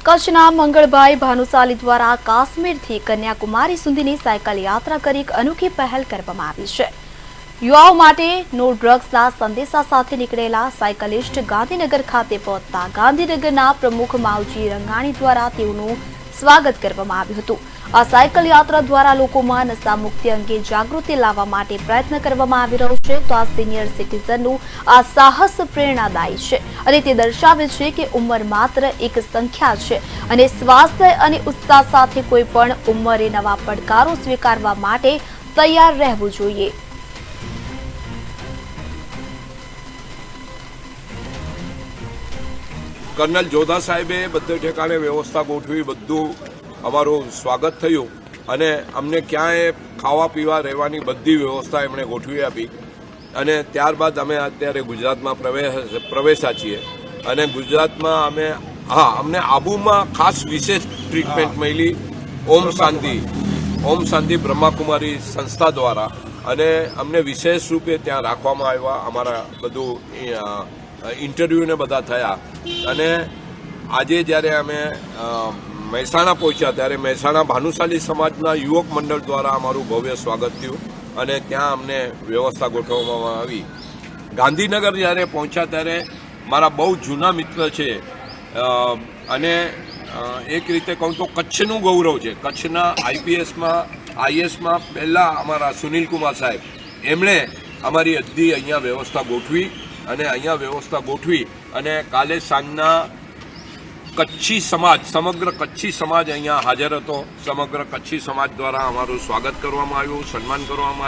કચ્છના મંગળભાઈ ભાનુશાલી દ્વારા કાશ્મીરથી કન્યાકુમારી સુધીની સાયકલ યાત્રા કરી એક અનોખી પહેલ કરવામાં આવી છે। યુવાઓ માટે નો ડ્રગ્સના સંદેશા સાથે નીકળેલા સાયકલિસ્ટ ગાંધીનગર ખાતે પહોંચતા ગાંધીનગરના પ્રમુખ માવજી રંગાણી દ્વારા તેઓનું સ્વાગત કરવામાં આવ્યું હતું। આ સાયકલ યાત્રા દ્વારા લોકોમાં નશા મુક્તિ અંગે જાગૃતિ લાવવા માટે પ્રયત્ન કરવામાં આવી રહ્યો છે। તો આ સિનિયર સિટીઝનનું આ સાહસ પ્રેરણાદાયી છે અને તે દર્શાવે છે કે ઉંમર માત્ર એક સંખ્યા છે અને સ્વાસ્થ્ય અને ઉત્સાહ સાથે કોઈ પણ ઉંમરે નવા પડકારો સ્વીકારવા માટે તૈયાર રહેવું જોઈએ। कर्नल जोधा साहेबे बधे ठेकाणे व्यवस्था गोठवी, बधुं अमारुं स्वागत थयुं अने अमने क्यांय खावा पीवा रहेवानी बधी व्यवस्था एमणे गोठवी आपी अने त्यारबाद अमे अत्यारे गुजरातमां प्रवेशा छीए अने गुजरातमां अमने आबुमां खास विशेष ट्रीटमेंट मळी ओम शांति ब्रह्माकुमारी संस्था द्वारा अने अमने विशेष रूपे त्यां राखवामां आव्या। अमारा बधुं इंटरव्यू ने बधा थया अने आजे ज्यारे अमे महेसाणा पहोंच्या त्यारे महेसाणा भानुशाली समाजना युवक मंडल द्वारा अमारुं भव्य स्वागत थयुं अने त्यां अमने व्यवस्था गोठववामां आवी। गांधीनगर ज्यारे पहोंच्या त्यारे मारा बहु जूना मित्र छे अने एक रीते कहूं तो कच्छनुं गौरव छे। कच्छना आईएस में पहला अमारा सुनील कुमार साहेब एमणे अमारी अड्डी अहींया व्यवस्था गोठवी अने अहींया व्यवस्था गोठवी अने काले सांजना कच्छी समाज समग्र कच्छी समाज अहींया हाजर हतो। समग्र कच्छी समाज द्वारा अमारुं स्वागत करवामां आव्युं, सन्मान करवामां